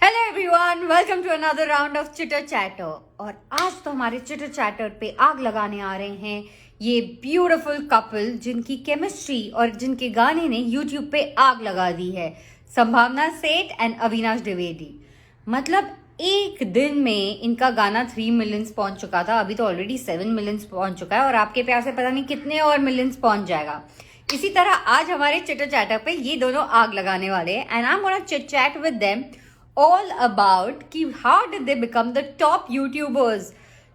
Hello everyone, welcome to another round of chitter chatter. और आज तो हमारे चिटर चैटर पे आग लगाने आ रहे हैं ये ब्यूटीफुल कपल जिनकी केमिस्ट्री और जिनके गाने ने यूट्यूब पे आग लगा दी है। संभावना सेठ एंड अविनाश द्विवेदी। मतलब एक दिन में इनका गाना 3 मिलियंस पहुंच चुका था, अभी तो ऑलरेडी 7 मिलियंस पहुंच चुका है और आपके प्यार से पता नहीं कितने और मिलियंस पहुंच जाएगा। इसी तरह आज हमारे चिटर चैटर पे ये दोनों आग लगाने वाले हैं and I am gonna chit chat with them all about कि how did they become the top YouTubers.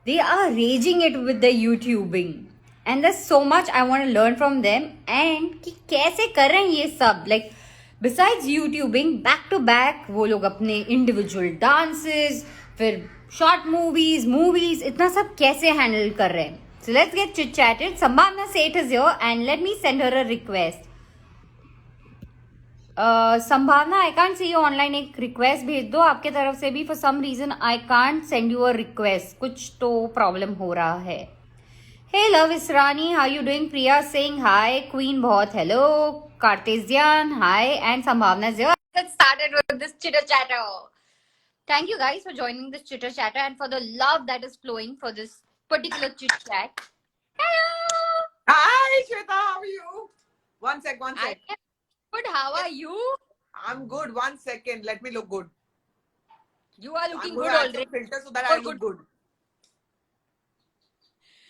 They are raging it with the YouTubing and there's so much I want to learn from them and कि कैसे कर रहे हैं ये सब। like besides YouTubing back to back वो लोग अपने individual dances फिर short movies इतना सब कैसे handle कर रहे हैं। So let's get chit chatted. संभावना सेठ is here and let me send her a request. Sambhavna I can't see you online, एक रिक्वेस्ट भेज दो आपके तरफ से भी। For some reason I can't send you a request, कुछ तो प्रॉब्लम हो रहा है। Hey love Israni, how you doing? Priya Singh hi, queen बहुत hello, Cartesian hi and Sambhavna zero. Let's started with this chitter chatter. Thank you guys for joining this chitter chatter and for the love that is flowing for this particular chit chat. Hello. Hi Shweta, how are you? One sec. I am good. How are you? I'm good. 1 second. Let me look good. You are looking I'm good gonna add already. some filter so that I look good.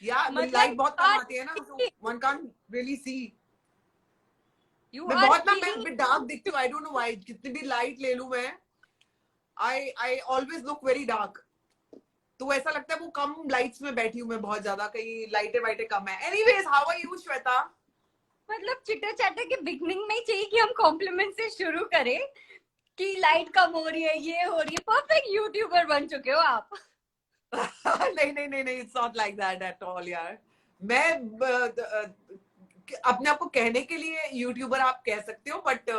Yeah, the light बहुत कम आती है ना, so one can't really see. You मैं are बहुत ना मैं feeling bit dark दिखती हूँ. I don't know why. कितनी भी light ले लूँ मैं, I always look very dark. तो ऐसा लगता है वो कम लाइट्स में बैठी हूँ मैं बहुत ज्यादा, कहीं लाइटें वाइटें कम है. Anyways, how are you Shweta? मतलब चिटर चैटर के बिगनिंग में ही चाहिए कि हम कॉम्प्लीमेंट से शुरू करें कि लाइट कम हो रही है, ये हो रही है। परफेक्ट यूट्यूबर बन चुके हो आप। नहीं, it's not like that at all यार. मैं अपने आप को कहने के लिए यूट्यूबर आप कह सकते हो, बट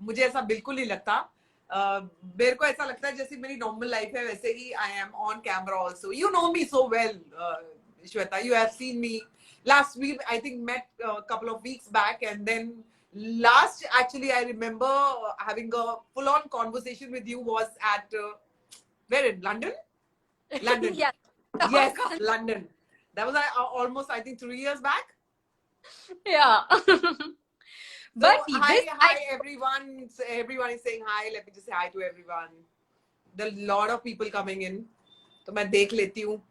मुझे ऐसा बिल्कुल नहीं लगता. मेरे को ऐसा लगता है जैसे मेरी नॉर्मल लाइफ है वैसे ही I am on camera also. You know me so well Shweta, you have seen me last week. I think met a couple of weeks back, and then last actually I remember having a full on conversation with you was at where in London. Yeah. Yes, London. That was almost I think 3 years back. Yeah. But So, hi this everyone. So everyone is saying hi. Let me just say hi to everyone. There are a lot of people coming in. तो मैं देख लेती हूँ.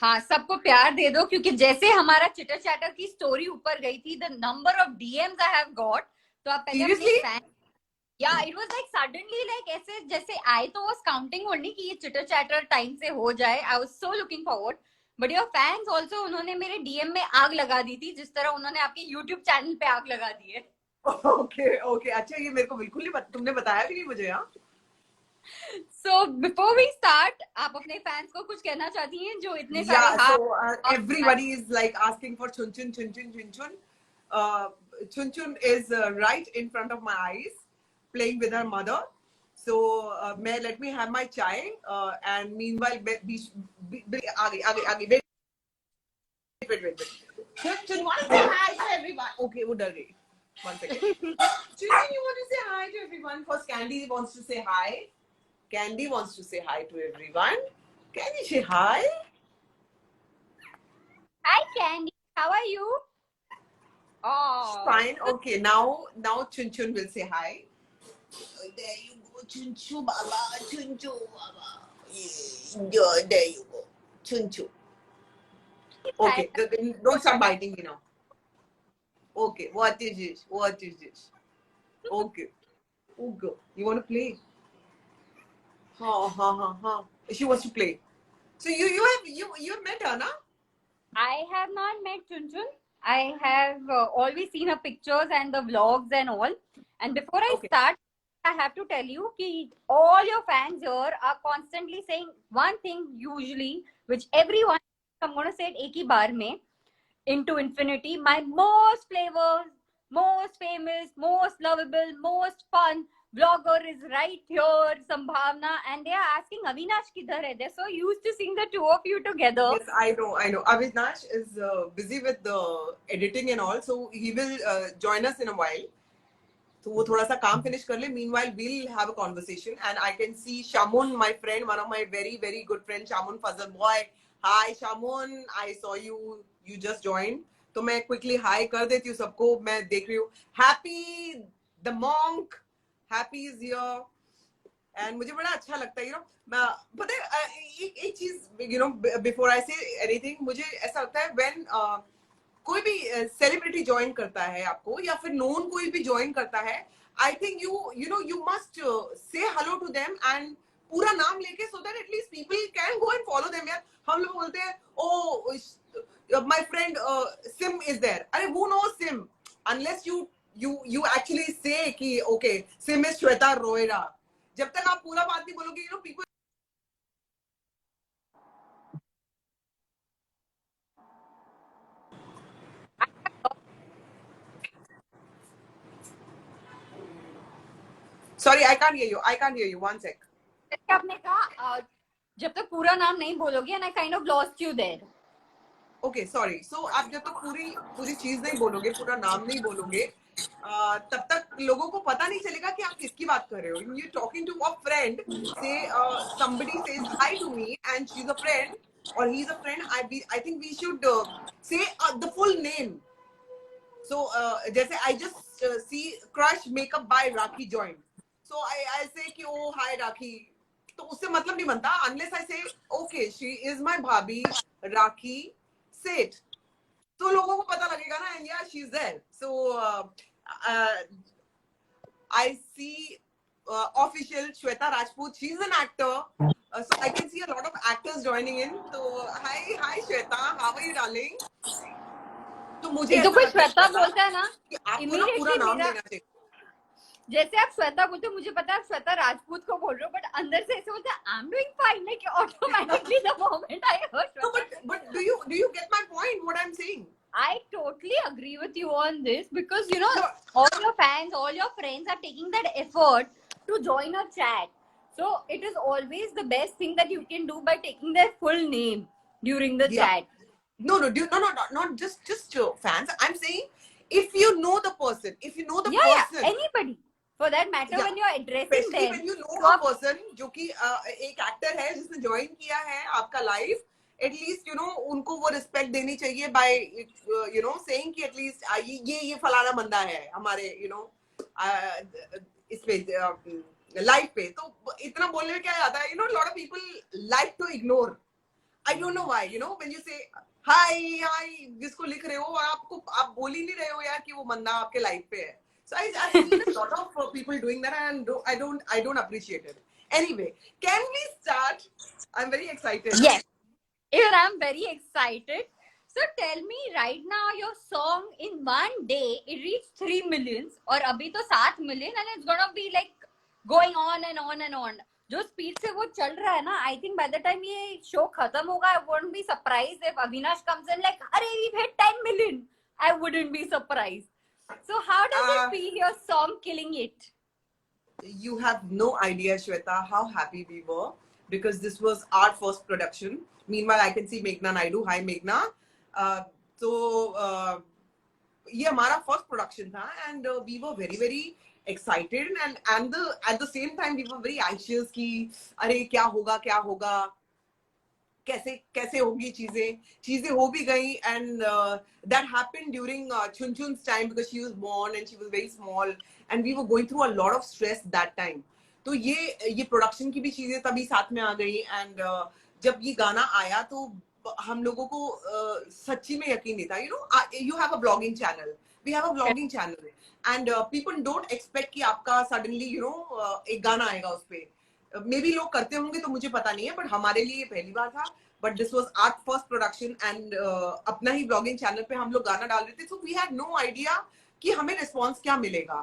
हाँ, सबको प्यार दे दो क्योंकि जैसे हमारा चिटर चैटर की स्टोरी ऊपर गई थी, the number of DMs I have got, तो आप पहले अपने फैन, या it was like suddenly like ऐसे जैसे आई तो वाज काउंटिंग ओनली कि ये चिटर चैटर टाइम से हो जाए. I was so looking forward, but your fans also, उन्होंने मेरे डीएम में आग लगा दी थी जिस तरह उन्होंने आपके यूट्यूब चैनल पे आग लगा दी है. ओके अच्छा, ये मेरे को बिल्कुल नहीं तुमने बताया भी नहीं मुझे. हाँ, So before we start, आप अपने फैंस को कुछ कहना चाहती हैं जो इतने सारे so everybody is like asking for Chunchun. Chunchun is right in front of my eyes playing with her mother. So let me have my chai and meanwhile आगे wait. Chunchun, want to say hi to everyone? Okay, वो डर गई. 1 second. Chunchun, you want to say hi to everyone? First, Candy wants to say hi. Candy wants to say hi to everyone. Can you say hi? Hi Candy, how are you? Oh, Fine. Okay. Now Chunchun will say hi. There you go, Chunchu Baba. Chunchu Baba. Yeah, there you go, Chunchu. Okay. Don't start biting me now. Okay. What is this? Okay. Okay. You want to play? Ha. She wants to play. So you have met her, na? I have not met Chunchun. I have always seen her pictures and the vlogs and all. And before I start, I have to tell you कि all your fans here are constantly saying one thing usually, which everyone, I'm going to say it एक ही बार में, into infinity, my most flavors, most famous, most lovable, most fun vlogger is right here, Sambhavna, and they are asking Avinash kidhar hai. They're so used to seeing the two of you together. Yes, I know. Avinash is busy with the editing and all, so he will join us in a while. तो वो थोड़ा सा काम finish कर ले. Meanwhile, we'll have a conversation, and I can see Shamun, my friend, one of my very very good friend, Shamun Fazal boy. Hi Shamun, I saw you. You just joined. तो मैं quickly hi कर देती हूँ सबको. मैं देख रही हूँ. Happy the monk. Happy is here. And मुझे बड़ा अच्छा लगता है, you know. मैं पता है एक चीज, you know, before I say anything, मुझे ऐसा लगता है when कोई भी सेलिब्रिटी ज्वाइन करता है आपको, या फिर नोन कोई भी ज्वाइन करता है, I think you know you must say hello to them and पूरा नाम लेके, so that at least people can go and follow them. यार हम लोग बोलते हैं oh my friend Sim is there. अरे वो no Sim unless you actually say कि ओके सिम इज श्वेता रोयरा. जब तक आप पूरा बात नहीं बोलोगे, you know people. Sorry, I can't hear you. I can't hear you. One sec. जैसे आपने कहा जब तक पूरा नाम नहीं बोलोगे, and I kind of lost you there. Okay, sorry. So आप जब तक पूरी चीज नहीं बोलोगे, पूरा नाम नहीं बोलोगे, तब तक लोगों को पता नहीं चलेगा कि आप किसकी बात कर रहे हो. You're talking to a friend. Say somebody says hi to me and she's a friend or he's a friend. I think we should say the full name. So जैसे I just see crush makeup by Rakhi joined. So I say कि oh hi Rakhi. तो उससे मतलब नहीं बनता unless I say okay she is my भाभी Rakhi Seth. तो लोगों को पता लगेगा ना, and yeah she's there. So I see official Shweta Rajput. She's an actor. So I can see a lot of actors joining in. So hi Shweta, how are you darling? तो मुझे एक तो ऐसा कोई लगता है श्वेता बोलता है ना, कि आपको ना पूरा immediately नाम मेरा, लेना चाहिए. जैसे आप श्वेता बोलते हो मुझे पता है आप श्वेता राजपूत को बोल रहे हो, बट अंदर से ऐसे बोलते हैं I am doing fine, like automatically the moment I heard No, but do you get my point? What I'm saying? I totally agree with you on this, because you know No. all your fans, all your friends are taking that effort to join a chat. So it is always the best thing that you can do by taking their full name during the Yeah. chat. No, not just fans. I'm saying if you know the person, if you know the Yeah, person, anybody for that matter, yeah, when you are addressing especially them, when you know तो a आप person जो कि एक actor है जिसने join किया है आपका लाइफ, एटलीस्ट यू नो उनको वो रिस्पेक्ट देनी चाहिए बाय यू नो सेइंग कि एटलीस्ट ये फलाना बंदा है हमारे यू नो इस पे लाइफ पे. तो इतना बोलने में क्या जाता है, you know lot of people like to ignore. I don't know why, you know, when you say hi जिसको लिख रहे हो और आप बोल ही नहीं रहे हो यार कि वो बंदा आपके लाइफ पे है. So I've seen a lot of people doing that, and I don't appreciate it. Anyway, can we start? I'm very excited. yes, even I'm very excited. So tell me right now, your song in one day it reached 3 millions, और अभी तो 7 million, and it's gonna be like going on and on and on. जो speed से वो चल रहा है ना, I think by the time ये शो खत्म होगा, I won't be surprised if Avinash comes in like अरे we hit 10 million. I wouldn't be surprised. So how does it feel your song killing it? You have no idea, Shweta, how happy we were because this was our first production. Meanwhile, I can see Meghna Naidu. Hi, Meghna. So ये हमारा first production था, and we were very very excited, and at the same time we were very anxious कि अरे क्या होगा कैसे होगी चीजें हो भी गई. And that happened during Chunchun's time because she was born and she was very small and we were going through a lot of stress that time. तो ये प्रोडक्शन की भी चीजें तभी साथ में आ गई. And जब ये गाना आया तो हम लोगों को सच्ची में यकीन नहीं था. You know, you have a blogging channel, we have a blogging channel, and people don't expect कि आपका suddenly you know एक गाना आएगा उस पे. मे बी लोग करते होंगे तो मुझे पता नहीं है, बट हमारे लिए पहली बार था. But this was our first production, and अपना ही ब्लॉगिंग चैनल पे हम लोग गाना डाल रहे थे. So we had no idea कि हमें रिस्पॉन्स क्या मिलेगा.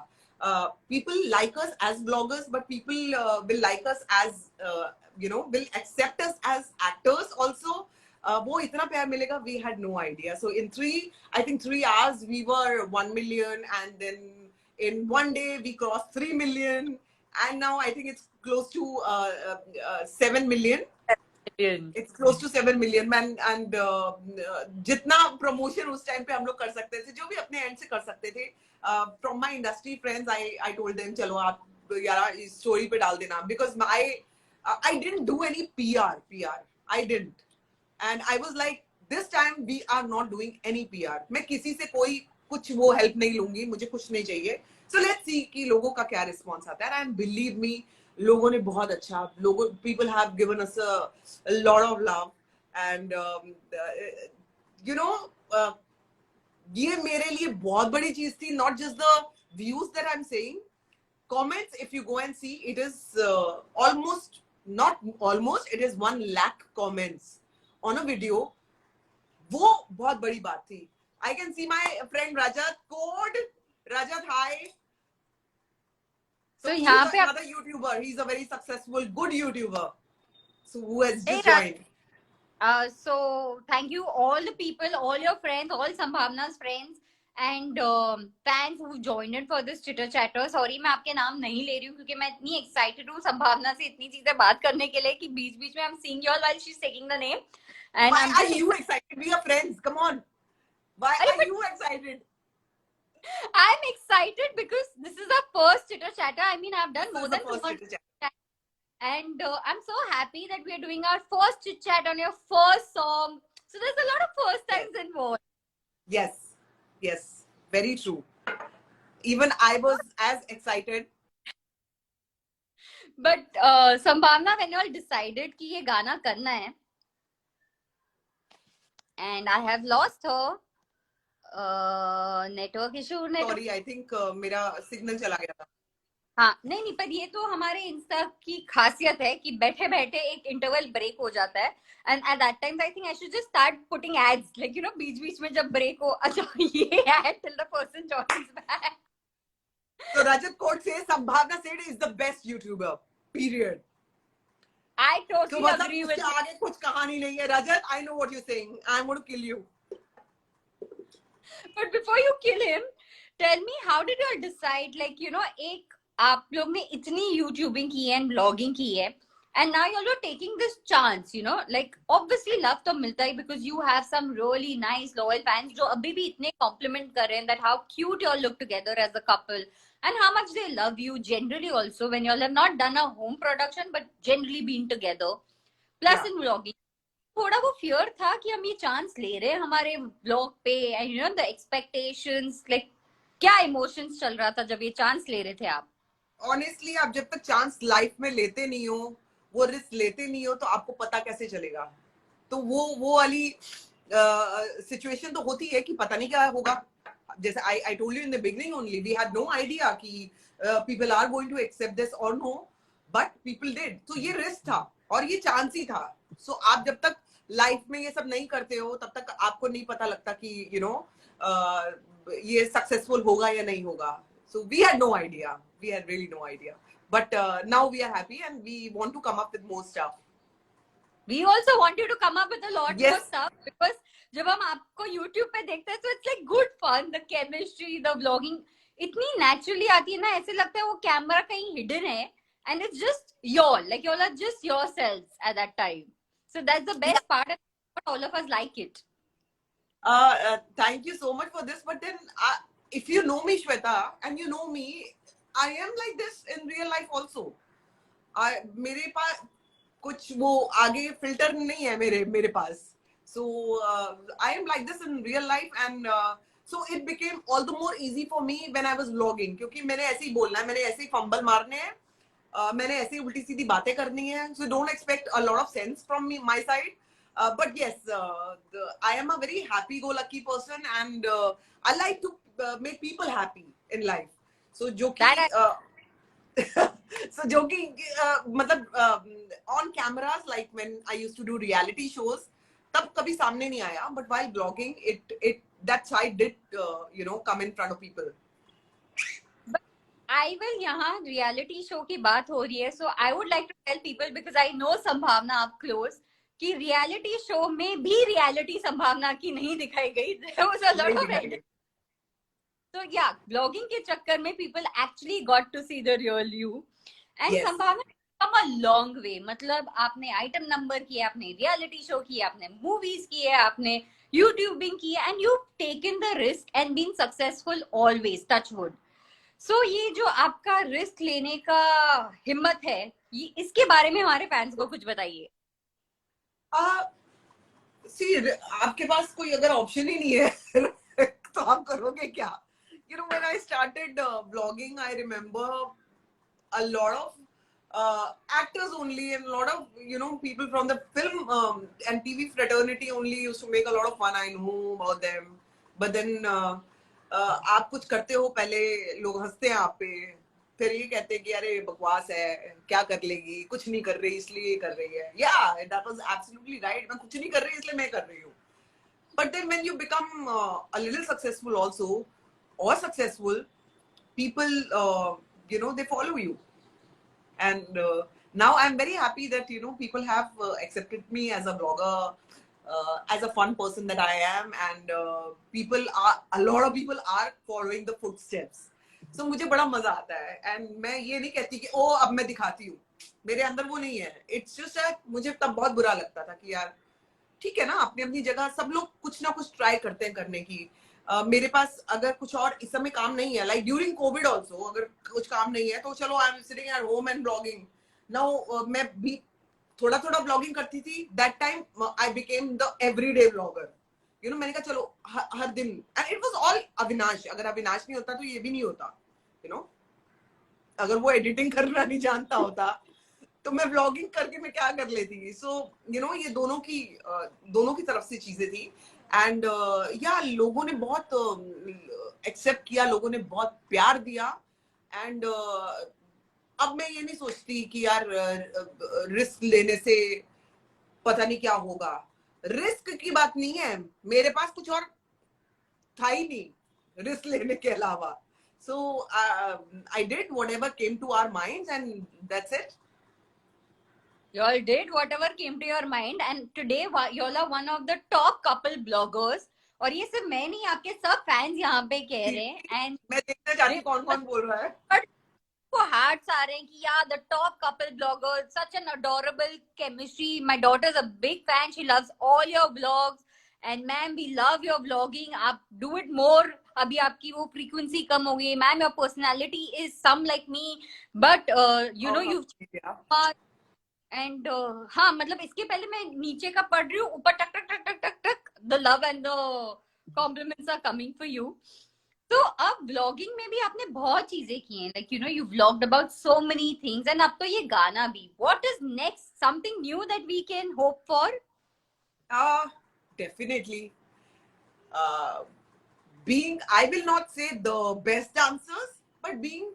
People like us as bloggers, but people will like us as you know will accept us as actors also. वो इतना प्यार मिलेगा, we had no idea. So in 3 hours we were 1 million, and then in one day we crossed 3 million, and now I think it's close to 7 million. It's close to 7 million man and जितना promotion उस time पे हम लोग कर सकते थे, जो भी अपने end से कर सकते थे, from my industry friends, I told them चलो आप यार इस story पे डाल देना, because I didn't do any PR, I didn't, and I was like this time we are not doing any PR. मैं किसी से कोई कुछ वो help नहीं लूंगी, मुझे कुछ नहीं चाहिए. So let's see कि लोगों का क्या response आता है, and believe me लोगों ने बहुत अच्छा, लोगों people have given us a lot of love, and you know ये मेरे लिए बहुत बड़ी चीज थी. Not just the views that I'm saying, comments, if you go and see, it is it is 1 lakh comments on a video. वो बहुत बड़ी बात थी. I can see my friend Rajat code. Rajat, hi. So he's यहाँ पे another YouTuber. He's a very successful, good YouTuber. So who has just joined. So thank you all the people, all your friends, all Sambhavna's friends and fans who joined in for this chitter chatter. Sorry मैं आपके नाम नहीं ले रही हूँ क्योंकि मैं इतनी excited हूँ संभावना से इतनी चीजें बात करने के लिए कि बीच बीच में I'm seeing you all while she's taking the name. And why are you excited? We are friends. Come on. Why are you excited? I'm excited because this is our first chitter chatter. I mean, I've done more than 200. And I'm so happy that we are doing our first chit chat on your first song. So there's a lot of first times involved. Yes, very true. Even I was as excited. But Sambhavna, when you all decided कि ये गाना करना है, and I have lost her. Network issue. Sorry, I think मेरा signal चला गया था. हाँ नहीं पर ये तो हमारे इंस्टा की खासियत है कि बैठे बैठे एक इंटरवल ब्रेक हो जाता है and at that time I think I should just start putting ads like you know बीच बीच में जब ब्रेक हो अच्छा ये ad till the person joins back. So Rajat Kot says Sambhavna Seth is the best YouTuber. Period. I totally agree with you. आगे कुछ कहानी नहीं है Rajat. I know what you're saying. I'm going to kill you. But before you kill him, tell me how did you all decide like you know एक आप लोग ने इतनी यूट्यूबिंग की है एंड ब्लॉगिंग की है and now you are taking this chance you know like obviously love तो मिलता है because you have some really nice loyal fans जो अभी भी इतने कॉम्प्लीमेंट कर रहे हैं that how cute you all look together as a couple and how much they love you generally also when you all have not done a home production but generally been together plus in blogging. थोड़ा वो fear था कि हम ये chance ले रहे हैं हमारे ब्लॉग पे and you know the expectations like क्या इमोशंस चल रहा था जब ये चांस ले रहे थे आप. ऑनेस्टली आप जब तक चांस लाइफ में लेते नहीं हो, वो रिस्क लेते नहीं हो, तो आपको पता कैसे चलेगा. तो वो वाली सिचुएशन तो होती है कि पता नहीं क्या होगा. जैसे I told you in the beginning only, we had no idea कि people are going to accept this और नो, बट पीपल डिड. तो ये रिस्क था और ये चांस ही था. सो आप जब तक लाइफ में ये सब नहीं करते हो तब तक आपको नहीं पता लगता कि यू नो ये सक्सेसफुल होगा या नहीं होगा. So we had no idea. We had really no idea. But now we are happy and we want to come up with more stuff. We also want you to come up with a lot more stuff because जब हम आपको YouTube पे देखते हैं तो it's like good fun, the chemistry, the vlogging इतनी naturally आती है ना, ऐसे लगता है वो कैमरा कहीं hidden है and it's just like you all are just yourselves at that time. So that's the best part and all of us like it. Thank you so much for this. But then if you know me Shweta and you know me, I am like this in real life also. मेरे पास कुछ वो आगे filter नहीं है मेरे पास. So I am like this in real life and so it became all the more easy for me when I was vlogging क्योंकि मैंने ऐसे ही बोलना है, मैंने ऐसे ही fumble मारने हैं, मैंने ऐसे ही उल्टी सीधी बातें करनी है. So don't expect a lot of sense from me my side. But yes, I am a very happy-go-lucky person and I like to make people happy in life. So जो कि so जो कि मतलब on cameras like when I used to do reality shows तब कभी सामने नहीं आया. But while blogging, it that side did you know come in front of people. But I will यहाँ reality show की बात हो रही है, so I would like to tell people because I know संभावना up close कि reality show में भी रियलिटी संभावना की नहीं दिखाई गई. There was a lot of edit. So yeah, blogging के चक्कर में people actually got to see the real you. And संभावना come a long way. मतलब आपने आइटम नंबर किए, आपने रियलिटी शो किए, आपने मूवीज किए, आपने यूट्यूबिंग की, and you taken the risk and been successful always, touch wood. So ये जो आपका रिस्क लेने का हिम्मत है, ये इसके बारे में हमारे फैंस को कुछ बताइए. सी आपके पास कोई अगर ऑप्शन ही नहीं है तो आप करोगे क्या? You know, when I started vlogging, I remember a lot of actors only and a lot of, you know, people from the film and TV fraternity only used to make a lot of fun. I know about them. But then आप कुछ करते हो, पहले लोग हंसते हैं आप पे, फिर ये कहते हैं कि अरे बकवास है, क्या कर लेगी, कुछ नहीं कर रही इसलिए कर रही है. Yeah, that was absolutely right. मैं कुछ नहीं कर रही इसलिए मैं कर रही हूँ. But then when you become a little successful also, or successful, people, you know, they follow you. And now I'm very happy that, you know, people have accepted me as a blogger, as a fun person that I am, and a lot of people are following the footsteps. So मुझे बड़ा मजा आता है, and मैं ये नहीं कहती कि ओ अब मैं दिखाती हूँ, मेरे अंदर वो नहीं है. It's just that मुझे तब बहुत बुरा लगता था कि यार ठीक है ना, अपनी अपनी जगह सब लोग कुछ ना कुछ ट्राई करते हैं करने की. मेरे पास अगर कुछ और इस समय काम नहीं है, लाइक ड्यूरिंग कोविड ऑल्सो, अगर कुछ काम नहीं है तो चलो I am sitting at home and blogging. Now मैं भी थोड़ा थोड़ा ब्लॉगिंग करती थी. That time I became the everyday blogger. You know, मैंने कहा चलो हर दिन, and it was all Avinash. अगर अविनाश नहीं होता तो ये भी नहीं होता. यू नो, अगर वो एडिटिंग करना नहीं जानता होता तो मैं व्लॉगिंग करके मैं क्या कर लेती. सो यू नो, ये दोनों की तरफ से चीजें थी. एंड या लोगों ने बहुत एक्सेप्ट किया, लोगों ने बहुत प्यार दिया. एंड अब मैं ये नहीं सोचती कि यार रिस्क लेने से पता नहीं क्या होगा. रिस्क की बात नहीं है, मेरे पास कुछ और था ही नहीं रिस्क लेने के अलावा. So I did whatever came to our minds and that's it. You all did whatever came to your mind, and today you all are one of the top couple bloggers. और ये सिर्फ मैं नहीं, आपके सब फैंस यहाँ पे कह रहे हैं. एंड मैं देखना चाहती हूँ कौन कौन बोल रहा है. को हार्ट्स आ रहे हैं कि यार the top couple blogger, such an adorable chemistry. My daughter is a big fan, she loves all your blogs, and ma'am we love your blogging. आप डू इट मोर. अभी आपकी वो फ्रीक्वेंसी कम हो गई. Ma'am your personality is some like me, but you know you. And हाँ, मतलब इसके पहले मैं नीचे का पढ़ रही हूँ, ऊपर टक टक टक टक टक टक the love and the compliments are coming for you. तो अब व्लॉगिंग में भी आपने बहुत चीजें की हैं, like you know you vlogged about so many things, and अब तो ये गाना भी. What is next, something new that we can hope for? Definitely. Being, I will not say the best dancers, but being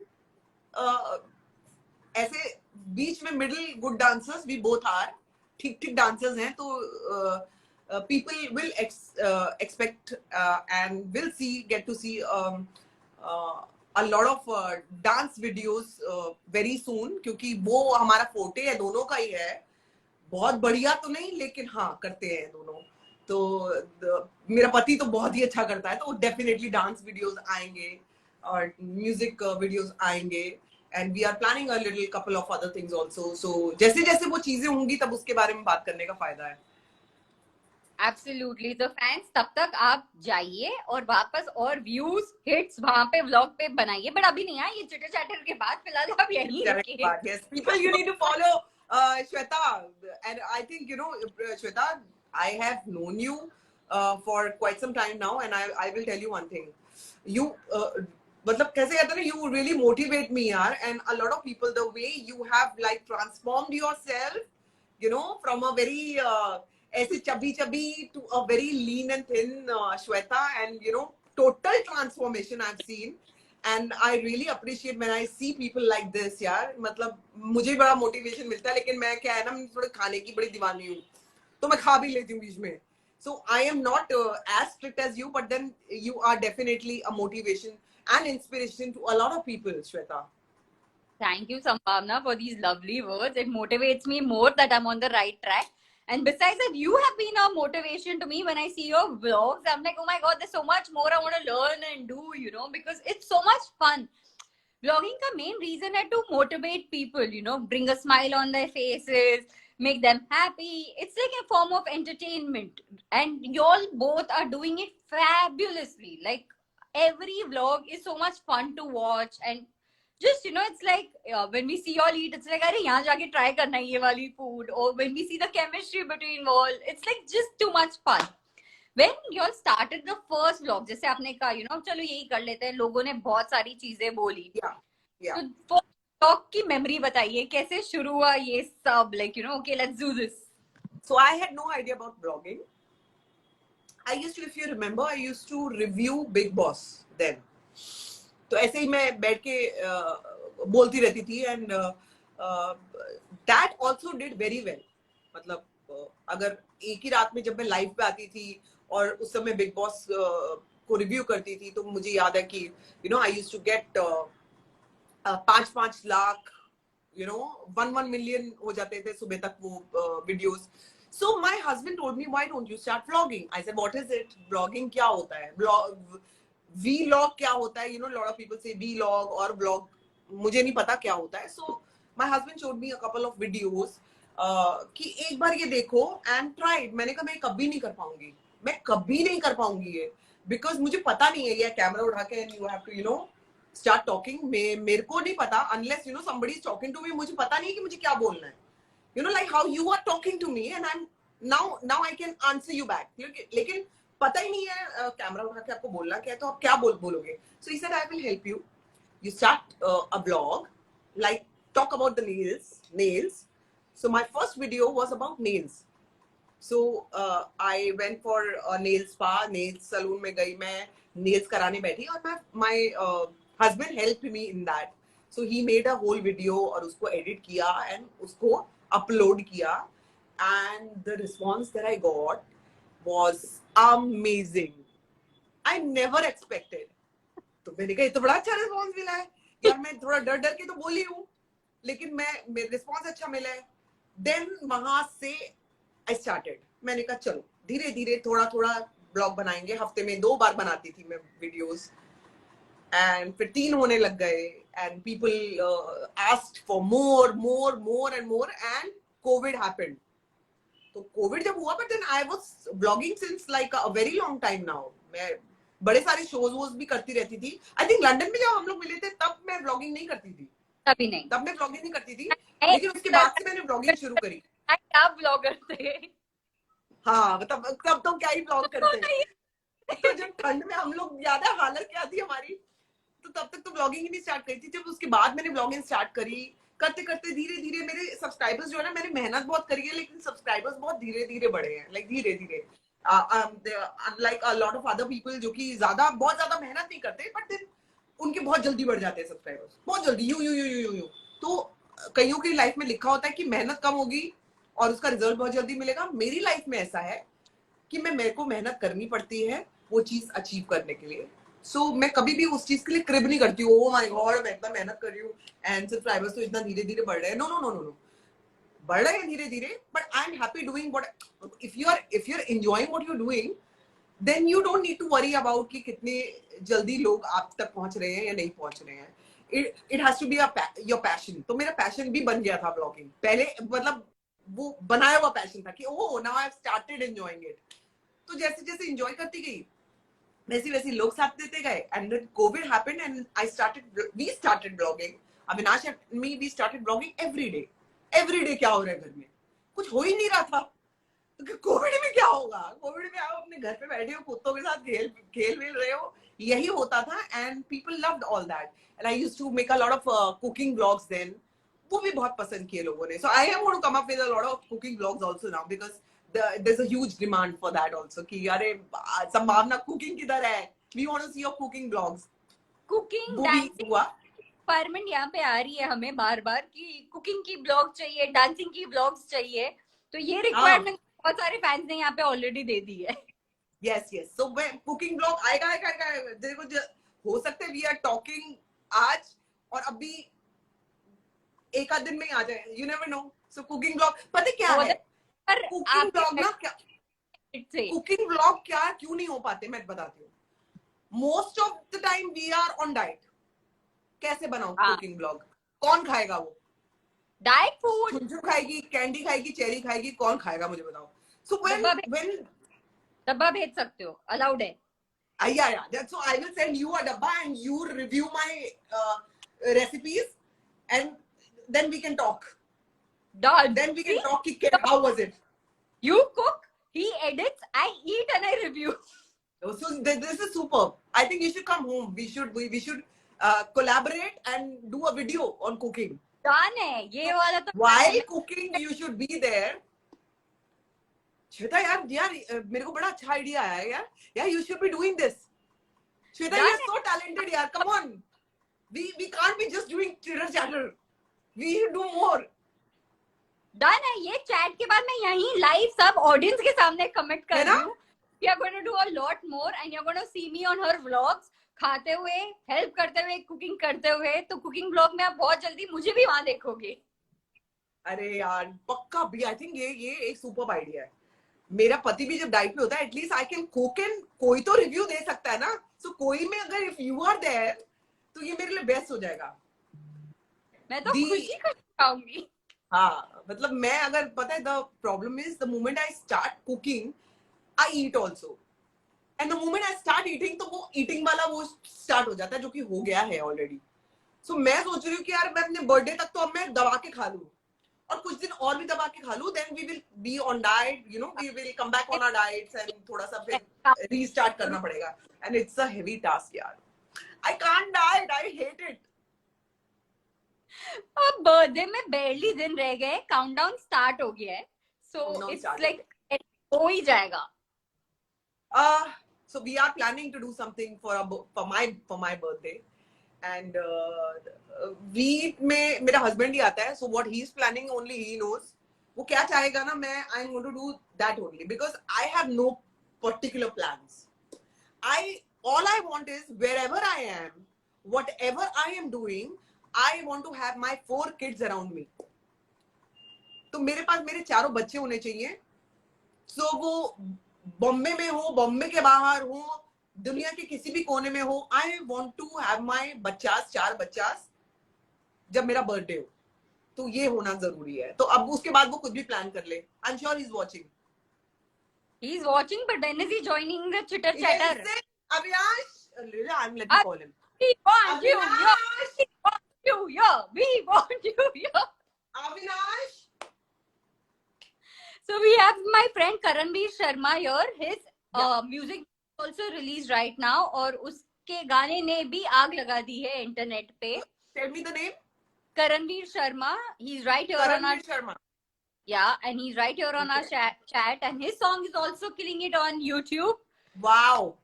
ऐसे बीच में middle good dancers, we both are ठीक ठीक डांसर्स हैं. तो people will expect and will get to see a lot of dance videos very soon, क्योंकि वो हमारा फोटे है, दोनों का ही है. बहुत बढ़िया तो नहीं, लेकिन हाँ करते हैं दोनों. तो मेरा पति तो बहुत ही अच्छा करता है, तो डेफिनेटली डांस वीडियोस आएंगे और म्यूजिक वीडियोस आएंगे. And we are planning a little couple of other things also. So जैसे जैसे वो चीजें होंगी तब उसके बारे में बात करने का फायदा है. एब्सोल्युटली. तो फैंस, तब तक आप जाइए और वापस और व्यूज हिट्स वहां पे व्लॉग पे बनाइए, बट अभी नहीं आए, ये चिटर चैटर के बाद फिलहाल आप यहीं रुकिए. Yes, people, you need to follow Shweta, and I think, you know, Shweta, I have known you for quite some time now, and I will tell you one thing. You मतलब कैसे कहते हैं ना, you really motivate me यार, and a lot of people, the way you have like transformed yourself, you know, from a very ऐसे chubby to a very lean and thin Shweta, and you know, total transformation I've seen. And I really appreciate when I see people like this यार. मतलब मुझे बड़ा motivation मिलता है, लेकिन मैं क्या है ना, मैं थोड़े खाने की बड़ी दीवानी हूँ, तो मैं खा भी लेती हूँ बीच में. So I am not as strict as you, but then you are definitely a motivation and inspiration to a lot of people, Shweta. Thank you, Sambhavna, for these lovely words. It motivates me more that I'm on the right track. And besides that, you have been a motivation to me when I see your vlogs. I'm like, oh my God, there's so much more I want to learn and do, you know, because it's so much fun. Vlogging का main reason है to motivate people, you know, bring a smile on their faces, make them happy. It's like a form of entertainment, and y'all both are doing it fabulously. Like every vlog is so much fun to watch, and just you know, it's like when we see y'all eat, it's like अरे यहाँ जाके try करना है ये वाली food, or when we see the chemistry between all, it's like just too much fun. When you all started the first vlog, जैसे आपने कहा, you know, चलो यही कर लेते हैं, लोगों ने बहुत सारी चीजें बोली, Yeah, yeah. तो फर्स्ट vlog की मेमोरी बताइए, कैसे शुरू हुआ ये सब, like you know, okay, let's do this. So I had no idea about blogging. I used to, if you remember, I used to review Big Boss then. तो ऐसे ही मैं बैठ के बोलती रहती थी, and that also did very well. मतलब अगर एक ही रात में जब मैं लाइव पे आती थी और उस समय बिग बॉस को रिव्यू करती थी, तो मुझे याद है कि you know I used to get 5 lakh, you know 1 million हो जाते थे सुबह तक वो videos. So my husband told me, why don't you start vlogging? I said, what is it? Vlogging क्या होता है? Vlog क्या होता है? You know, a lot of people say vlog or vlog. मुझे नहीं पता क्या होता है. So my husband showed me a couple of videos कि एक बार ये देखो and try it. मैंने कहा मैं कभी नहीं कर पाऊंगी. मैं कभी नहीं कर पाऊंगी ये. Because मुझे पता नहीं है ये कैमरा उठा के and you have to, you know, start talking. मेरे को नहीं पता unless, you know, somebody is talking to me. मुझे पता नहीं है कि मुझे क्या बोलना है. You know, like how you are talking to me and I'm now I can answer you back. लेकिन पता ही नहीं है कैमरा उठा के आपको बोलना क्या है, तो आप क्या बोलोगे. So he said, I will help you. You start a vlog, like talk about the nails. So my first video was about nails. So I went for a nail spa, nail salon में गई मैं, nails कराने बैठी, और my husband helped me in that. So he made a whole video और उसको edit किया and उसको upload किया, and the response that I got was amazing. I never expected. तो मैंने कहा ये तो बड़ा अच्छा रिस्पॉन्स मिला है यार. मैं थोड़ा डर डर के तो बोली हूँ, लेकिन मेरे रिस्पॉन्स अच्छा मिला है. देन वहां से आई स्टार्टेड. मैंने कहा चलो धीरे धीरे थोड़ा थोड़ा ब्लॉग बनाएंगे. हफ्ते में 2 बार बनाती थी मैं वीडियोस, एंड फिर 3 होने लग गए, and people asked for more and COVID happened. तो कोविड जब हुआ, but then I was blogging since like a very long time now. मैं बड़े सारे शोज भी करती रहती थी. आई थिंक लंदन में जब हम लोग मिले थे तब मैं ब्लॉगिंग नहीं करती थी. तभी नहीं, तब मैं ब्लॉगिंग नहीं करती थी, लेकिन उसके बाद से मैंने ब्लॉगिंग शुरू करी. क्या ब्लॉगर थे. हाँ, तब तो क्या ही ब्लॉग करते. तो जब ठंड में हम लोग, याद है हालत क्या थी हमारी, तो तब तक तो ब्लॉगिंग ही नहीं स्टार्ट करी थी. जब उसके बाद मैंने ब्लॉगिंग स्टार्ट करी, करते करते धीरे धीरे मेरे सब्सक्राइबर्स जो है ना, मैंने मेहनत बहुत करी है, लेकिन सब्सक्राइबर्स बहुत धीरे धीरे बढ़े हैं. लाइक धीरे धीरे, unlike a lot of other people जो कि बहुत ज्यादा मेहनत नहीं करते, बट देन उनके बहुत जल्दी बढ़ जाते हैं सब्सक्राइबर्स, बहुत जल्दी. यू. तो कईयों की लाइफ में लिखा होता है कि मेहनत कम होगी और उसका रिजल्ट बहुत जल्दी मिलेगा. मेरी लाइफ में ऐसा है कि मेरे को मेहनत करनी पड़ती है वो चीज अचीव करने के लिए. सो मैं कभी भी उस चीज के लिए क्रिब नहीं करती हूँ. ओह माय गॉड, मैं इतना मेहनत कर रही हूँ एंड सब्सक्राइबर्स तो इतना धीरे धीरे बढ़ रहे हैं. नो, बढ़ रहे हैं धीरे धीरे, but I am happy doing what. If you are enjoying what you are doing, then you don't need to worry about कि कितने जल्दी लोग आप तक पहुंच रहे हैं या नहीं पहुंच रहे हैं. It has to be your passion. तो मेरा पैशन भी बन गया था ब्लॉगिंग पहले. मतलब वो बनाया हुआ पैशन था कि ओह now I have started enjoying it. तो जैसे जैसे एंजॉय करती गई, वैसे वैसे लोग साथ देते गए, and then COVID happened and we started blogging. Avinash and me, we started blogging every day. क्या हो रहा है घर में, कुछ हो ही नहीं रहा था. तो कोविड में क्या होगा, कोविड में आप अपने घर पे बैठे हो, कुत्तों के साथ खेल रहे हो, यही होता था. And people loved all that. And I used to make a lot of cooking blogs then. वो भी बहुत पसंद किए लोगों ने. So I am going to come up with a lot of cooking blogs also now, because there's a huge demand for that also कि अरे संभावना कुकिंग किधर है, we want to see your cooking blogs. Cooking वो भी हुआ. Requirement यहाँ पे आ रही है हमें बार बार कि कुकिंग की ब्लॉग चाहिए, डांसिंग की ब्लॉग्स चाहिए. तो ये रिक्वायरमेंट बहुत सारे फैंस ने यहाँ पे ऑलरेडी दे दी है. यस. सो कुकिंग ब्लॉग आएगा. देखो हो सकता है वी आर टॉकिंग आज और अभी एक आध दिन में ही आ जाए, you never know. So cooking blog पता क्या है, कुकिंग ब्लॉग ना क्या, कुकिंग ब्लॉग क्या क्यों नहीं हो पाते मैं बताती हूँ. Most of the time we are on diet. कैसे बनाऊं हाँ। Cooking blog? कौन खाएगा वो? Diet food. छुंछू खाएगी, कैंडी खाएगी, चेरी खाएगी, कौन खाएगा मुझे बताओ? सो डब्बा भेज सकते हो, अलाउड है। yeah, that's so I will send you a dabba and you review my recipes, and then we can talk. Done. Then we See, can talk कि how was it? you cook, he edits, I eat and I review. So this is superb. I think you should come home. We should collaborate and do a video on cooking. Done है ये वाला तो। While cooking, you should be there. Shweta यार मेरे को बड़ा अच्छा idea आया यार. यार you should be doing this. Shweta, Done you're so talented यार. Come on. We can't be just doing chitter chatter. We should do more. Done है ये चैट के बाद मैं यहीं लाइव सब ऑडियंस के सामने कमेंट कर रही हूँ. We are going to do a lot more and you're going to see me on her vlogs खाते हुए, हेल्प करते हुए, कुकिंग करते हुए. तो कुकिंग ब्लॉग में आप बहुत जल्दी मुझे भी वहां देखोगे. अरे यार पक्का भी. आई थिंक ये एक सुपर आइडिया है. मेरा पति भी जब डाइट पे होता है, at least I can cook and कोई तो रिव्यू दे सकता है ना. सो कोई में अगर इफ यू आर देयर तो ये मेरे लिए बेस्ट हो जाएगा. मैं तो खुशी खाऊंगी. हाँ मतलब मैं अगर पता है the problem is the moment I start cooking I eat also and the moment I start eating तो वो ईटिंग वाला वो स्टार्ट हो जाता है जो कि हो गया है ऑलरेडी. सो मैं सोच रही हूँ कि यार मैं अपने बर्थडे तक तो अब मैं दबा के खा लूँ और कुछ दिन और भी दबा के खा लूँ. Then we will be on diet, you know, we will come back on our diets and थोड़ा सा फिर रीस्टार्ट करना पड़ेगा. And it's a heavy task यार. I can't diet, I hate it. अब बर्थडे में barely दिन रह गए, काउंटडाउन स्टार्ट हो गया है. सो इट्स लाइक हो ही जाएगा. So we are planning to do something for my birthday, and we में मेरा husband ही आता है. So what he's planning only he knows. वो क्या चाहेगा ना, मैं I'm going to do that only because I have no particular plans. All I want is wherever I am, whatever I am doing, I want to have my 4 kids around me. तो मेरे पास मेरे चारों बच्चे होने चाहिए. So वो बॉम्बे में हो, बॉम्बे के बाहर हो, दुनिया के किसी भी कोने में हो, I want to have my बच्चास, 4 बच्चास जब मेरा बर्थडे हो. तो ये होना जरूरी है. तो अब उसके बाद वो कुछ भी प्लान कर ले. I am sure he is watching. He is watching, but when is he joining the chitter chatter? Avinash, I'm let me call him. We want you here. We want you here. We want you here. Avinash. So we have my friend Karanveer Sharma here. His music also released right now और उसके गाने ने भी आग लगा दी है internet पे. Tell me the name. Karanveer Sharma. He's right here on our. Karanveer Sharma. Yeah, and he's right here on our chat, and his song is also killing it on YouTube. Wow.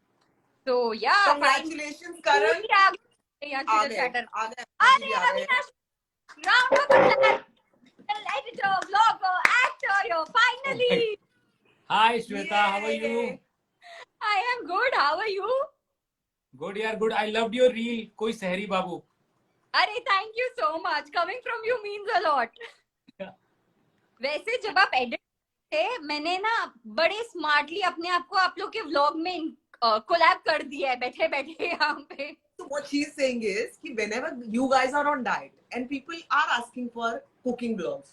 So yeah. Congratulations, Karan. Chitter chatter. Avinash. Round of applause. Editor, vlogger, actor, you're finally. Hi Shweta, how are you? I am good. How are you? Good yaar, good. I loved your reel. कोई सहरी बाबू. अरे thank you so much. Coming from you means a lot. वैसे जब आप edit थे, मैंने ना बड़े स्मार्टली अपने आप को आप लोग के व्लॉग में कोलैब कर दिया है बैठे बैठे यहाँ पे. So what she's saying is कि whenever you guys are on diet and people are asking for cooking vlogs,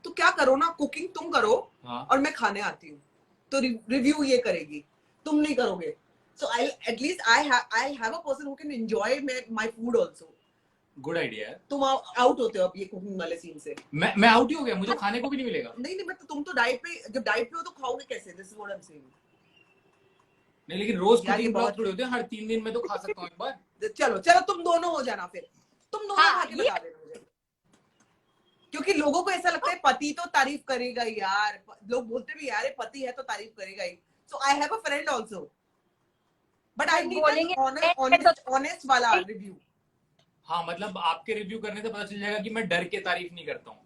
तो क्या करो ना, कुकिंग तुम करो और मैं खाने आती हूँ. तो रिव्यू ये करेगी, तुम नहीं करोगे. So at least I'll have a person who can enjoy my food also. Good idea. तुम आउट होते हो अब ये कुकिंग वाले सीन से. मैं आउट ही हो गया, मुझे खाने को भी नहीं मिलेगा. नहीं मतलब तुम तो डाइट पे, जब डाइट पे हो तो खाओगे कैसे? This is what I am saying. नहीं लेकिन रोज कुकिंग ब्लॉग थोड़े होते हैं, हर 3 दिन में तो खा सकता हूँ एक बार. चलो तुम दोनों हो जाना फिर. तुम दोनों खा के बता देना मुझे. क्योंकि लोगों को ऐसा लगता है पति तो तारीफ करेगा ही यार. लोग बोलते भी यार पति है तो तारीफ करेगा ही. So I have a friend also, but I need honest वाला रिव्यू. हाँ मतलब आपके रिव्यू करने से पता चल जाएगा कि मैं डर के तारीफ नहीं करता हूँ.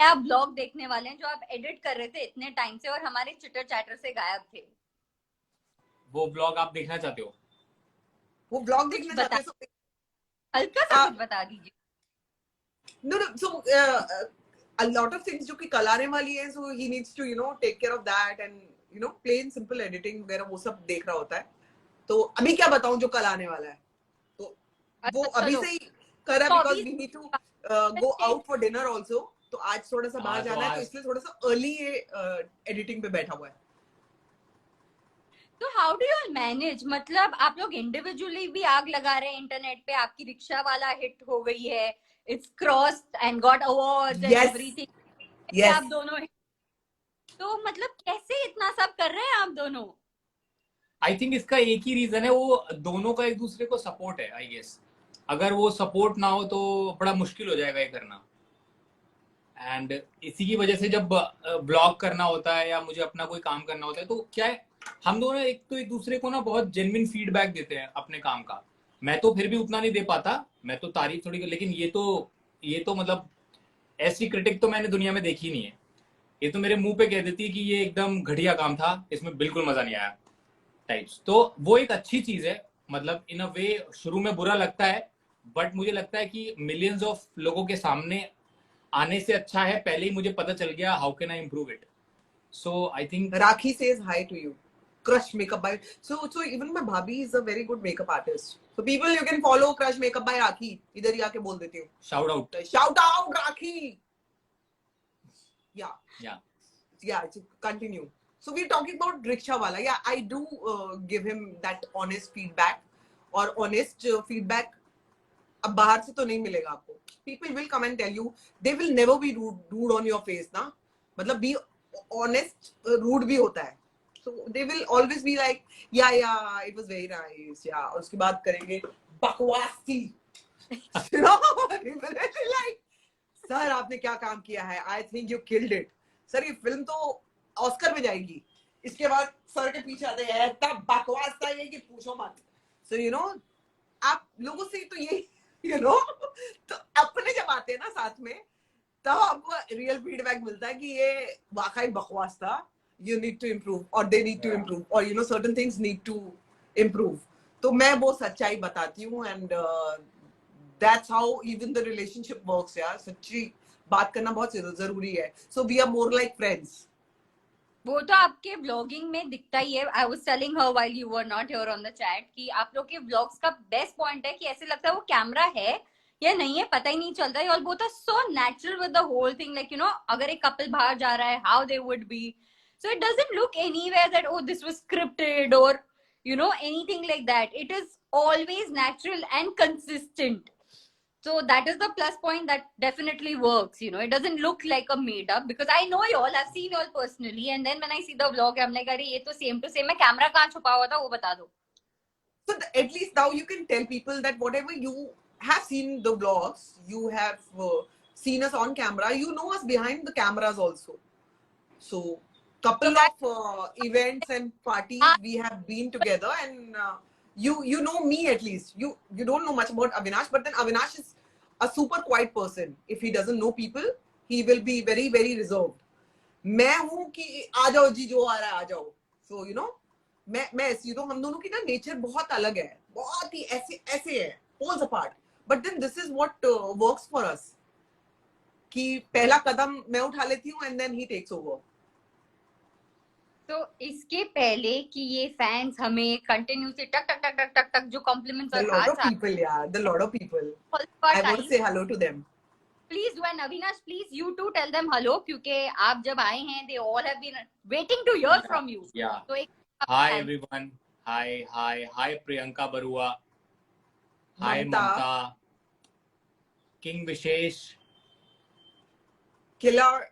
आप ब्लॉग देखने वाले हैं जो आप एडिट कर रहे थे इतने टाइम से और हमारे चिटर चैटर से गायब थे. वो ब्लॉग आप देखना चाहते हो? वो ब्लॉग देखना चाहते हो? हल्का सा कुछ बता दीजिए. No, so a lot of things जो कि कल आने वाली है, so he needs to take care of that and you know plain simple editing वगैरह वो सब देख रहा होता है. तो अभी क्या बताऊं जो कल आने वाला है, तो वो अभी से ही कर रहा, because we need to go out for dinner also. तो आज थोड़ा सा बाहर जाना है, तो इसलिए थोड़ा सा अर्ली ये एडिटिंग पे बैठा हुआ है. तो हाउ डू यू मैनेज, मतलब आप लोग इंडिविजुअली भी आग लगा रहे हैं इंटरनेट पे, आपकी रिक्शा वाला हिट हो गई है, it's crossed and got awards and everything, आप दोनों, तो मतलब कैसे इतना सब कर रहे हैं आप दोनों? आई थिंक इसका एक ही रीजन है, वो दोनों का एक दूसरे को सपोर्ट है आई गेस. अगर वो सपोर्ट ना हो तो बड़ा मुश्किल हो जाएगा ये करना. एंड इसी की वजह से जब ब्लॉग करना होता है या मुझे अपना कोई काम करना होता है, तो क्या है, हम दोनों एक तो एक दूसरे को ना बहुत जेन्युइन फीडबैक देते हैं अपने काम का. मैं तो फिर भी उतना नहीं दे पाता, मैं तो तारीफ थोड़ी, लेकिन ये तो मतलब ऐसी क्रिटिक तो मैंने दुनिया में देखी नहीं है. ये तो मेरे मुंह पे कह देती है कि ये एकदम घटिया काम था, इसमें बिल्कुल मजा नहीं आया टाइप्स. तो वो एक अच्छी चीज है, मतलब इन अ वे शुरू में बुरा लगता है, बट मुझे लगता है कि मिलियंस ऑफ लोगों के सामने आने से अच्छा है पहले ही मुझे पता चल गया how can I improve it. So I think Rakhi says hi to you. Crush Makeup by, so even my bhabhi is a very good makeup artist. So people, you can follow Crush Makeup by Rakhi. इधर ही आके बोल देती हूँ. Shout out. Shout out Rakhi. या So continue. So we're talking about rickshaw wala. Yeah, I do give him that honest feedback. और honest feedback अब बाहर से तो नहीं मिलेगा आपको. People will come and tell you. They will never be rude on your face ना. मतलब be honest, rude भी होता है. So they will always be like, yeah, it was very nice. Yeah, और उसके बाद करेंगे बकवास थी. You know, like, सर आपने क्या काम किया है? I think you killed it. Sir ये फिल्म तो ऑस्कर में जाएगी. इसके बाद सर के पीछे आते हैं, इतना बकवास था ये कि पूछो मत. So you know, आप लोगों से तो ये you know, तो अपने जब आते हैं ना साथ में, तब आपको रियल फीडबैक मिलता है कि ये वाकई बकवास था. You need to improve, or they need to improve, or you know certain things need to improve. तो मैं वो सच्चाई बताती हूँ, and that's how even the relationship works. यार सच्ची बात करना बहुत जरूरी है. So we are more like friends. वो तो आपके व्लॉगिंग में दिखता ही है. I was telling her while you were not here on the chat कि आप लोग के व्लॉग्स का बेस्ट पॉइंट है कि ऐसे लगता है वो कैमरा है या नहीं है, पता ही नहीं चलता है. और both are so natural with the whole thing, like you know अगर एक कपल बाहर जा रहा है, how they would be. So it doesn't look anywhere that oh this was scripted or you know anything like that. It is always natural and consistent. So that is the plus point that definitely works. You know, it doesn't look like a made up, because I know you all, I've seen you all personally, and then when I see the vlog I'm like, अरे ये तो same to same है, camera कहाँ छुपा हुआ था वो बता दो. So at least now you can tell people that whatever you have seen the vlogs, you have seen us on camera, you know us behind the cameras also. So couple of events and parties we have been together, and you know me at least. You don't know much about Avinash, but then Avinash is a super quiet person. If he doesn't know people, he will be very very reserved. मैं हूँ कि आ जाओ जी, जो आ रहा है आ जाओ. So you know, मैं ऐसी हूँ. हम दोनों की ना नेचर बहुत अलग है, बहुत ही ऐसे है, poles apart. But then this is what works for us. कि पहला कदम मैं उठा लेती हूँ and then he takes over. तो इसके पहले कि ये फैंस हमें कंटिन्यूसली टक टक टक टक टक टक जो कॉम्प्लीमेंट्स और lot of people, yeah, the lot of people. I want to say hello to them. Please do, and Avinash, please you too tell them hello, क्योंकि आप जब आए हैं they all have been waiting to hear from you. Yeah. तो एक Hi everyone. Hi Priyanka Barua. Hi Mamta. King Vishesh. Killer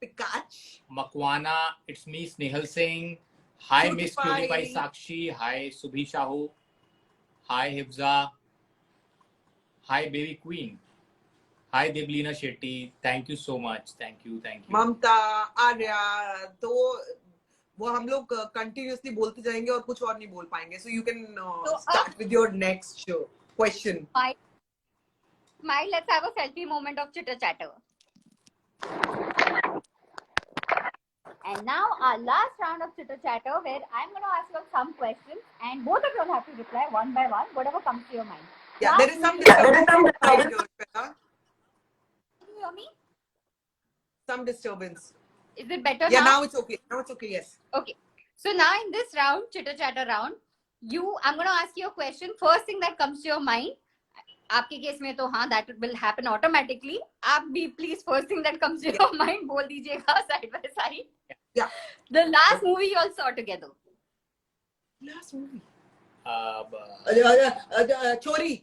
Pikachu. Makwana. It's me Snehal Singh. Hi Miss PewDiePie. PewDiePie Sakshi. Hi Subhi Shahu. Hi Hifza. Hi Baby Queen. Hi Deblina Shetty. Thank you so much. Thank you. ममता, आर्या. तो वो हम लोग continuously बोलते जाएंगे और कुछ और नहीं बोल पाएंगे. So you can start with your next question. Smile, let's have a selfie moment of chitter chatter. And now our last round of chitter chatter, where I'm going to ask you all some questions and both of you will have to reply one by one, whatever comes to your mind. Yeah, there is some disturbance. Can you hear me? Some disturbance. Is it better Yeah, now? now it's okay. Yes. Okay. So now in this round, chitter chatter round, I'm going to ask you a question. First thing that comes to your mind. आपके case में तो हाँ, that will happen automatically. आप भी please first thing that comes to your mind बोल दीजिएगा side by side. Yeah. The last movie you all saw together. Last movie. Uh, चोरी.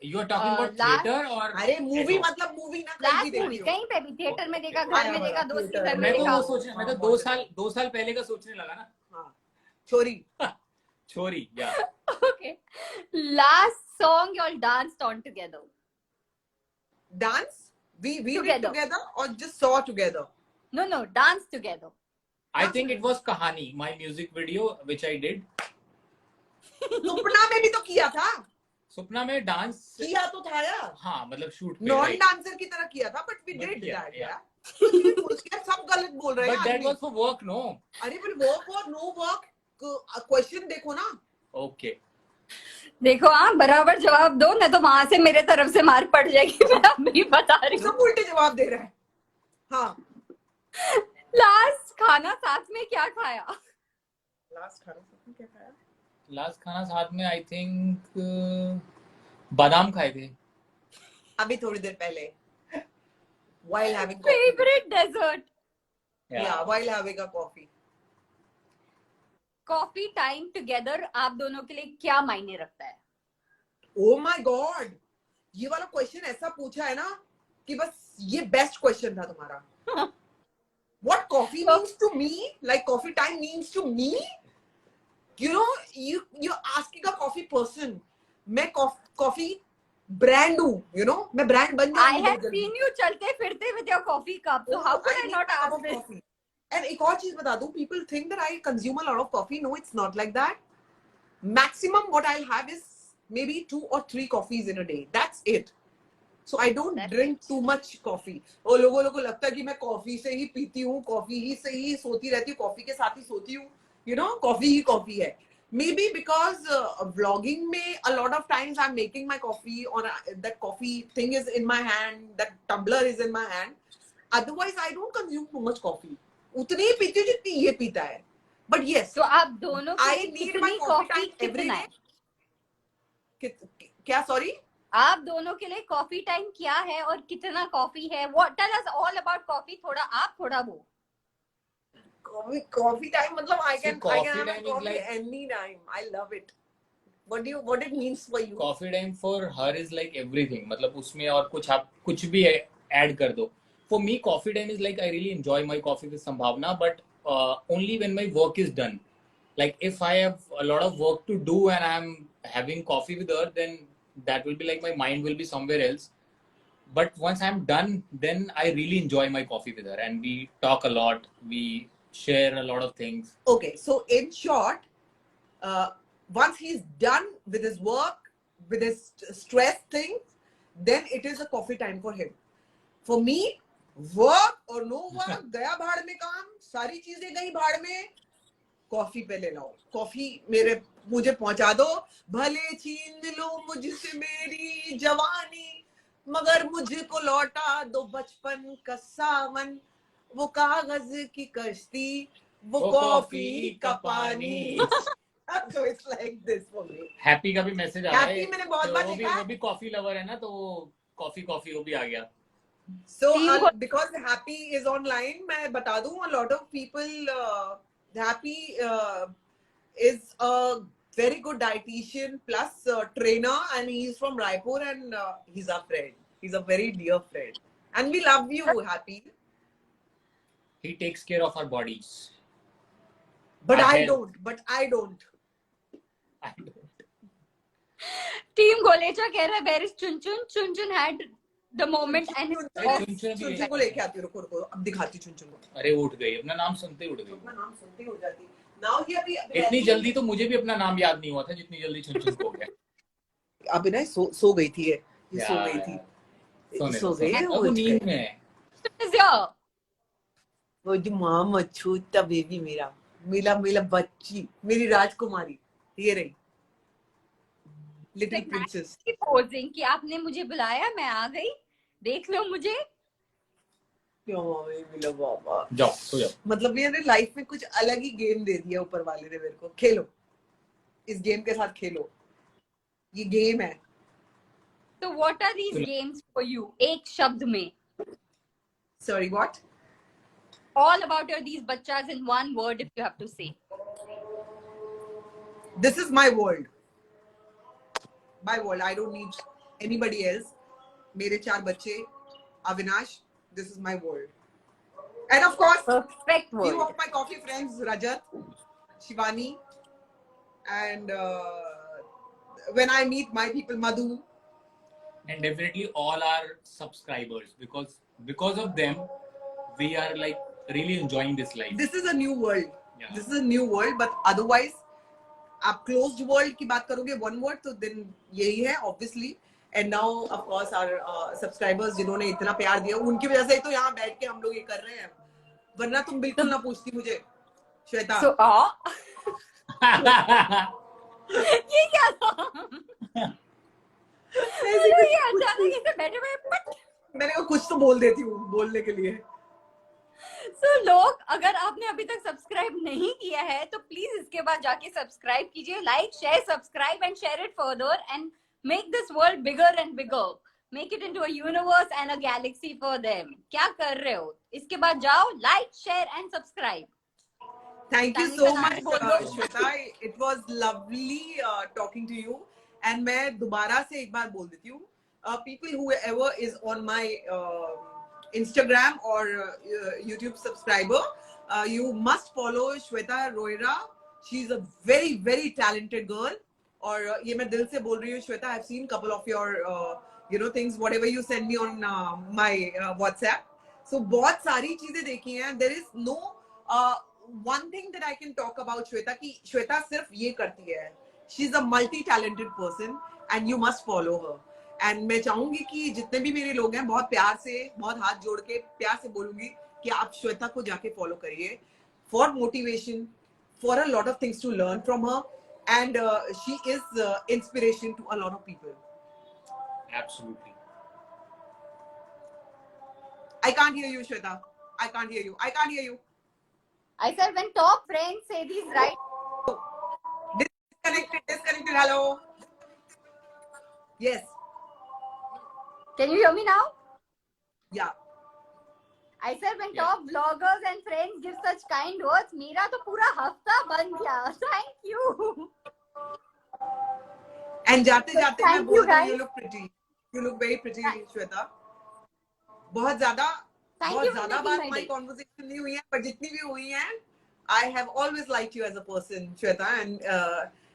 You are talking about theater or? अरे movie मतलब movie ना, Last movie कहीं पे भी, theatre में देखा, घर में देखा, दोस्त के घर में मैं तो देखा. वो सोचने, मैं तो 2 साल पहले का सोचने लगा ना. हाँ, चोरी. छोरी, yeah. Okay. Last song you all danced on together. Dance? We did Together. together or just saw together? No, dance together. I think it was Kahani, my music video which I did. सुपना में भी तो किया था. सुपना में dance किया तो था यार. हाँ, मतलब शूट पे. नॉन डांसर की तरह किया था, but we did that. Yeah. सब गलत बोल रहे हैं. But that was for work, no? अरे but work or no work, question देखो ना. Okay. देखो हाँ, बराबर जवाब दो, नहीं तो वहां से मेरे तरफ से मार पड़ जाएगी. मैं अभी बता रही हूँ. सब उल्टे जवाब दे रहे हैं. हाँ. लास्ट खाना साथ में क्या खाया? लास्ट खाना साथ में क्या खाया? लास्ट खाना साथ में आई थिंक बादाम खाए थे. अभी थोड़ी देर पहले. While having coffee. Favorite dessert? Yeah, while having a coffee. Coffee time together आप दोनों के लिए क्या मायने रखता है? Oh my God, ये वाला क्वेश्चन ऐसा पूछा है ना कि बस ये बेस्ट क्वेश्चन था तुम्हारा. What coffee means to me, like coffee time means to me, you know, you're asking a coffee person. मैं coffee brand हूँ, you know, मैं brand बन जाऊँ. I have seen you चलते फिरते with your coffee cup, so how could I not ask this? And एक और चीज बता दूं, people think that I consume a lot of coffee. No, it's not like that. Maximum what I'll have is maybe 2 or 3 coffees in a day. That's it. So I don't drink too much coffee. और लोगों को लगता है कि मैं coffee से ही पीती हूँ, कॉफी ही से ही सोती रहती हूँ, कॉफी के साथ ही सोती हूँ. You know, coffee he coffee है. Maybe because vlogging में a lot of times I'm making my coffee or that coffee thing is in my hand, that tumbler is in my hand. Otherwise, I don't consume too much coffee. उतनी ही पीती हूँ जितनी ये पीता है. But yes. तो आप दोनों के लिए कितनी कॉफी कितना है? क्या सॉरी? आप दोनों के लिए कॉफी टाइम क्या है और कितना कॉफी है? What tell us all about coffee. थोड़ा आप थोड़ा वो. Coffee time मतलब I can have coffee like any time. I love it. What it means for you? Coffee time for her is like everything. मतलब उसमें और कुछ आप कुछ भी ऐड कर दो. For me, coffee time is like I really enjoy my coffee with Sambhavna, but only when my work is done. Like if I have a lot of work to do and I'm having coffee with her, then that will be like my mind will be somewhere else. But once I'm done, then I really enjoy my coffee with her and we talk a lot. We share a lot of things. Okay, so in short, once he's done with his work, with his stress thing, then it is a coffee time for him. For me, work और no work गया भाड़ में काम, सारी चीजें गई भाड़ में, कॉफी पे ले लाओ, कॉफी मुझे पहुंचा दो, भले छीन लो मुझसे मेरी जवानी, मगर मुझको लौटा दो बचपन का सावन, वो कागज की कश्ती, वो कॉफी का पानी. So it's like this for me. Happy का भी मैसेज आ रहा है. हैप्पी मैंने बहुत बार देखा. वो भी कॉफी लवर है ना, तो कॉफी वो भी आ गया. So because Happy is online, मैं बता दूं, a lot of people, Happy is a very good dietitian plus trainer, and he's from Raipur, and he's our friend. He's a very dear friend, and we love you, Happy. He takes care of our bodies. But I don't. I don't. Team Golecha कह रहा है where is Chunchun? Chunchun had the moment and Chunchun को लेके आती हूँ, रुको अब दिखाती हूँ चुनचुन को. अरे उठ गई, अपना नाम सुनते ही उठ गई. अपना नाम सुनते ही हो जाती. Now ये अभी इतनी जल्दी तो मुझे भी अपना नाम याद नहीं हुआ था जितनी जल्दी चुनचुन को हो गया. अभी ना सो गई थी ये सो गई थी. सो गई वो नींद में है. वो जो माँ मच्छूता बेबी मेरा बच्ची, मेरी राजकुमारी, ये रही लिटिल मिला बाबा। जाओ सो जाओ। मतलब मेरे लाइफ में कुछ अलग ही गेम दे दिया ऊपर वाले ने मेरे को। खेलो, इस गेम के साथ खेलो, ये गेम है। So what are these games for you? एक शब्द में. Sorry, what? All about these bachas in one word if you have to say. This is my world. My world. I don't need anybody else. मेरे 4 बच्चे, Avinash. This is my world. And of course, Perfect word. few of my coffee friends, Rajat, Shivani, and when I meet my people, Madhu. And definitely all our subscribers, because of them we are like really enjoying this life. This is a new world. Yeah. This is a new world, but otherwise, आप closed world की बात करोगे one word तो then यही है obviously. And now of course our subscribers जिन्होंने इतना प्यार दिया उनकी वजह से ही तो यहाँ बैठ के हम लोग ये कर रहे हैं, वरना तुम बिल्कुल ना पूछती मुझे श्वेता। So ये क्या था? ये अचानक ऐसे बैठे हुए मैंने कहा कुछ तो बोल देती हूँ बोलने के लिए। So, लोग अगर आपने अभी तक सब्सक्राइब नहीं किया है तो प्लीज इसके बाद जाके सब्सक्राइब कीजिए, like share subscribe and share it further and make this world bigger and bigger, make it into a universe and a Galaxy for them. क्या कर रहे हो? इसके बाद जाओ like share and subscribe. Thank you so much, Shweta. It was lovely talking to you. And मैं दोबारा से एक बार बोल देती हूँ, people whoever is on my Instagram or YouTube subscriber, you must follow Shweta Roira. She's a very very talented girl. और ये मैं दिल से बोल रही हूँ Shweta. I've seen couple of your things, whatever you send me on my WhatsApp. So बहुत सारी चीजें देखी हैं. There is no one thing that I can talk about Shweta कि Shweta सिर्फ ये करती है. She's a multi-talented person and you must follow her. And मैं चाहूंगी कि जितने भी मेरे लोग हैं बहुत प्यार से, बहुत हाथ जोड़ के प्यार से बोलूंगी कि आप श्वेता को जाके फॉलो करिए for motivation, for a lot of things to learn from her, and she is inspiration to a lot of people. Absolutely. I can't hear you, Shweta. I can't hear you. I can't hear you. I said when top friends say these right. Disconnected. Hello. Yes. Can you hear me now? Yeah. I said when top vloggers and friends give such kind words, मेरा तो पूरा हफ्ता बन गया. Thank you. And जाते जाते मैं बोल रही हूँ, you look pretty. You look very pretty, Shweta. बहुत ज़्यादा बात हमारी conversation नहीं हुई है, पर जितनी भी हुई हैं, I have always liked you as a person, Shweta, and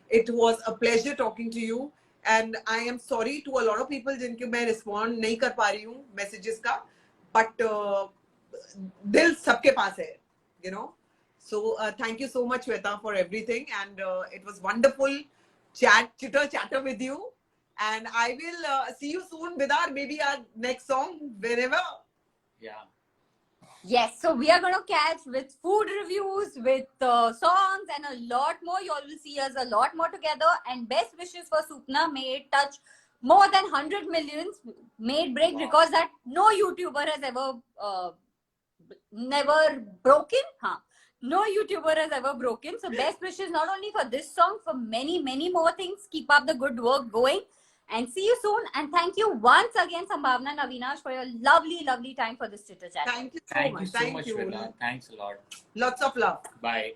it was a pleasure talking to you. And I am sorry to a lot of people जिनके मैं respond नहीं कर पा रही हूँ messages का, but दिल सबके पास है, you know. So thank you so much, Shweta, for everything, and it was wonderful chatter with you. And I will see you soon with our maybe our next song wherever. Yeah. Yes, so we are going to catch with food reviews, with songs and a lot more. You all will see us a lot more together. And best wishes for Supna. May it touch more than 100 millions. May it break records that no YouTuber has ever never broken. No YouTuber has ever broken. So best wishes not only for this song, for many, many more things. Keep up the good work going. And see you soon. And thank you once again, Sambhavna and Avinash, for your lovely, lovely time for this Chitter Chat. Thank you so Thank much. you so much, Shweta. Thanks a lot. Lots of love. Bye.